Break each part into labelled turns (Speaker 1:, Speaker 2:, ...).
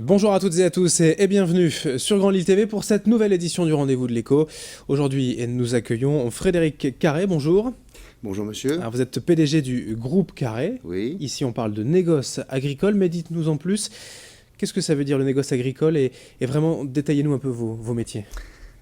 Speaker 1: Bonjour à toutes et à tous et bienvenue sur Grand Lille TV pour cette nouvelle édition du Rendez-vous de l'Écho. Aujourd'hui, nous accueillons Frédéric Carré, bonjour.
Speaker 2: Bonjour monsieur.
Speaker 1: Alors, vous êtes PDG du groupe Carré.
Speaker 2: Oui.
Speaker 1: Ici, on parle de négoce agricole, mais dites-nous en plus, qu'est-ce que ça veut dire le négoce agricole et vraiment, détaillez-nous un peu vos métiers.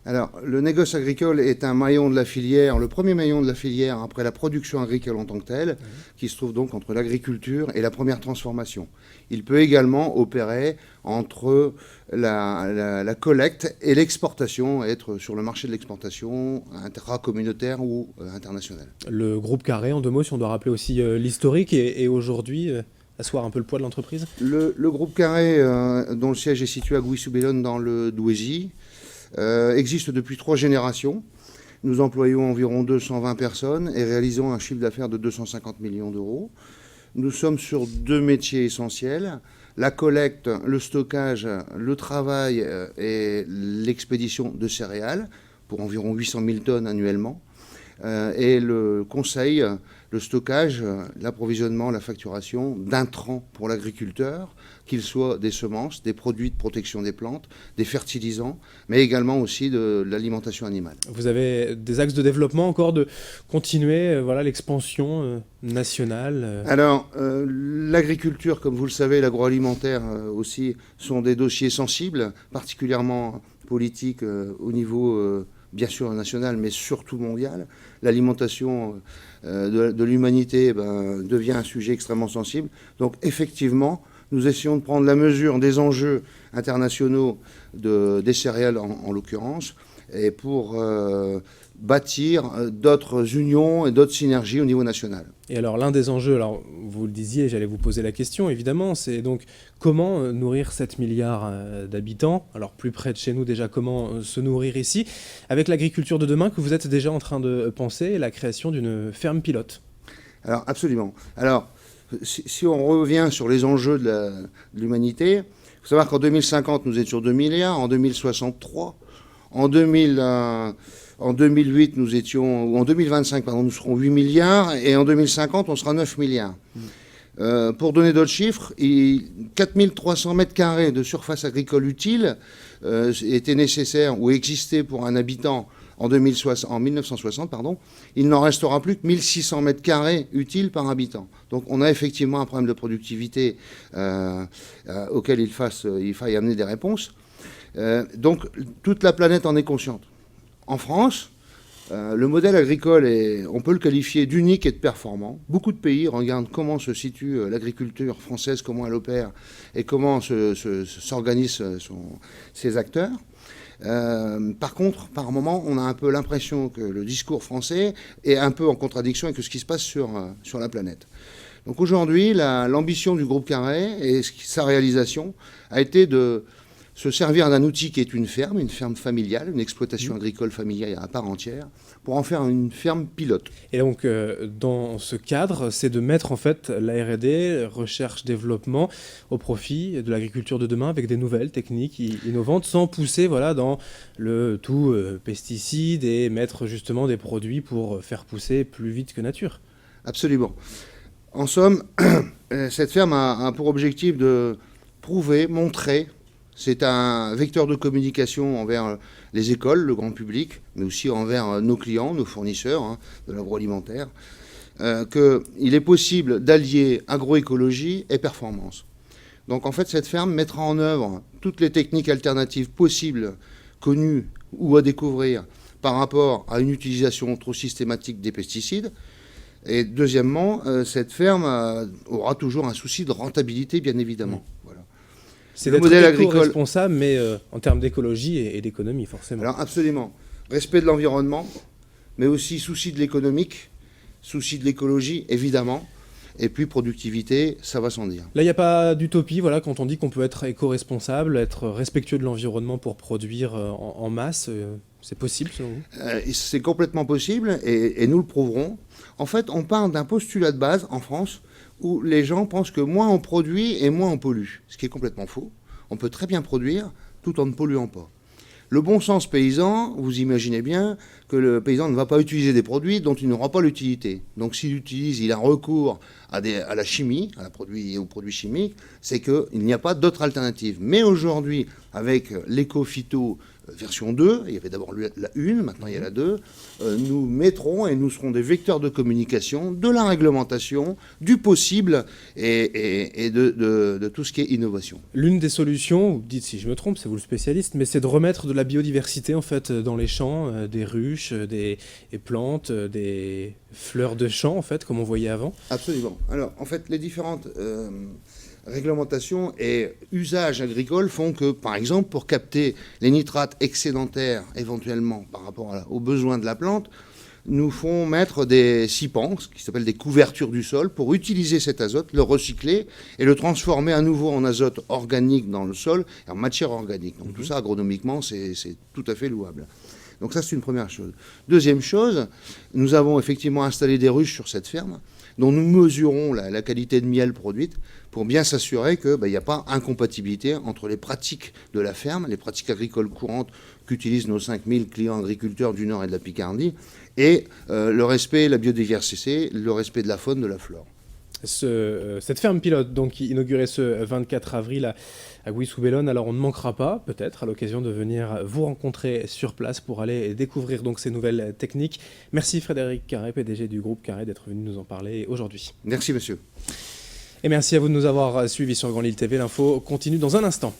Speaker 2: Alors, le négoce agricole est un maillon de la filière, le premier maillon de la filière après la production agricole en tant que telle, qui se trouve donc entre l'agriculture et la première transformation. Il peut également opérer entre la collecte et l'exportation, être sur le marché de l'exportation intracommunautaire ou international.
Speaker 1: Le groupe Carré, en deux mots, si on doit rappeler aussi l'historique et aujourd'hui, asseoir un peu le poids de l'entreprise.
Speaker 2: Le groupe Carré, dont le siège est situé à Gouy-sous-Bellone dans le Douaisis, existe depuis 3 générations. Nous employons environ 220 personnes et réalisons un chiffre d'affaires de 250 millions d'euros. Nous sommes sur 2 métiers essentiels, la collecte, le stockage, le travail et l'expédition de céréales pour environ 800 000 tonnes annuellement, et le conseil, le stockage, l'approvisionnement, la facturation d'intrants pour l'agriculteur, qu'ils soient des semences, des produits de protection des plantes, des fertilisants, mais également aussi de l'alimentation animale.
Speaker 1: Vous avez des axes de développement encore de continuer l'expansion nationale
Speaker 2: Alors, l'agriculture, comme vous le savez, l'agroalimentaire aussi, sont des dossiers sensibles, particulièrement politiques au niveau bien sûr national, mais surtout mondial. L'alimentation de l'humanité devient un sujet extrêmement sensible. Donc effectivement, nous essayons de prendre la mesure des enjeux internationaux des céréales en l'occurrence, et pour bâtir d'autres unions et d'autres synergies au niveau national.
Speaker 1: Et alors l'un des enjeux, alors vous le disiez, j'allais vous poser la question évidemment, c'est donc comment nourrir 7 milliards d'habitants, alors plus près de chez nous déjà, comment se nourrir ici, avec l'agriculture de demain que vous êtes déjà en train de penser, la création d'une ferme pilote.
Speaker 2: Alors absolument. Alors si on revient sur les enjeux de l'humanité, il faut savoir qu'en 2050 nous étions 2 milliards, en 2063, en 2008, nous étions, ou en 2025, pardon, nous serons 8 milliards, et en 2050, on sera 9 milliards. Pour donner d'autres chiffres, 4300 mètres carrés de surface agricole utile étaient nécessaires ou existaient pour un habitant en 1960. Il n'en restera plus que 1600 mètres carrés utiles par habitant. Donc on a effectivement un problème de productivité auquel il faille amener des réponses. Donc toute la planète en est consciente. En France, le modèle agricole, on peut le qualifier d'unique et de performant. Beaucoup de pays regardent comment se situe l'agriculture française, comment elle opère et comment s'organisent ses acteurs. Par contre, par moment, on a un peu l'impression que le discours français est un peu en contradiction avec ce qui se passe sur la planète. Donc aujourd'hui, l'ambition du groupe Carré et sa réalisation a été de se servir d'un outil qui est une ferme familiale, une exploitation agricole familiale à part entière, pour en faire une ferme pilote.
Speaker 1: Et donc, dans ce cadre, c'est de mettre en fait la R&D, recherche-développement, au profit de l'agriculture de demain avec des nouvelles techniques innovantes, sans pousser dans le tout pesticides et mettre justement des produits pour faire pousser plus vite que nature.
Speaker 2: Absolument. En somme, cette ferme a pour objectif de prouver, montrer. C'est un vecteur de communication envers les écoles, le grand public, mais aussi envers nos clients, nos fournisseurs de l'agroalimentaire, qu'il est possible d'allier agroécologie et performance. Donc en fait, cette ferme mettra en œuvre toutes les techniques alternatives possibles, connues ou à découvrir par rapport à une utilisation trop systématique des pesticides. Et deuxièmement, cette ferme aura toujours un souci de rentabilité, bien évidemment. Voilà.
Speaker 1: C'est d'être éco-responsable, mais en termes d'écologie et d'économie, forcément.
Speaker 2: Alors absolument. Respect de l'environnement, mais aussi souci de l'économique, souci de l'écologie, évidemment. Et puis productivité, ça va sans dire.
Speaker 1: Là, il n'y a pas d'utopie, quand on dit qu'on peut être éco-responsable, être respectueux de l'environnement pour produire en masse. C'est possible, selon vous ?
Speaker 2: C'est complètement possible, et nous le prouverons. En fait, on part d'un postulat de base, en France, où les gens pensent que moins on produit et moins on pollue, ce qui est complètement faux. On peut très bien produire tout en ne polluant pas. Le bon sens paysan, vous imaginez bien que le paysan ne va pas utiliser des produits dont il n'aura pas l'utilité. Donc s'il utilise, il a recours à la chimie, aux produits chimiques, c'est qu'il n'y a pas d'autre alternative. Mais aujourd'hui, avec l'éco-phyto version 2, il y avait d'abord la 1, maintenant il y a la 2, nous mettrons et nous serons des vecteurs de communication, de la réglementation, du possible et de tout ce qui est innovation.
Speaker 1: L'une des solutions, vous dites si je me trompe, c'est vous le spécialiste, mais c'est de remettre de la biodiversité en fait dans les champs, des ruches, des plantes, des fleurs de champs en fait, comme on voyait avant.
Speaker 2: Absolument. Alors en fait, les différentes réglementations et usages agricoles font que, par exemple, pour capter les nitrates excédentaires éventuellement par rapport aux besoins de la plante, nous font mettre des sipans, ce qui s'appelle des couvertures du sol, pour utiliser cet azote, le recycler et le transformer à nouveau en azote organique dans le sol, en matière organique. Donc tout ça, agronomiquement, c'est tout à fait louable. Donc ça, c'est une première chose. Deuxième chose, nous avons effectivement installé des ruches sur cette ferme, dont nous mesurons la qualité de miel produite pour bien s'assurer qu'il n'y a pas incompatibilité entre les pratiques de la ferme, les pratiques agricoles courantes qu'utilisent nos 5000 clients agriculteurs du Nord et de la Picardie, et le respect, la biodiversité, le respect de la faune, de la flore.
Speaker 1: Cette ferme pilote, donc inaugurée ce 24 avril à Gouy-sous-Bellone, alors on ne manquera pas, peut-être, à l'occasion de venir vous rencontrer sur place pour aller découvrir donc ces nouvelles techniques. Merci Frédéric Carré, PDG du groupe Carré, d'être venu nous en parler aujourd'hui.
Speaker 2: Merci monsieur.
Speaker 1: Et merci à vous de nous avoir suivis sur Grand Lille TV. L'info continue dans un instant.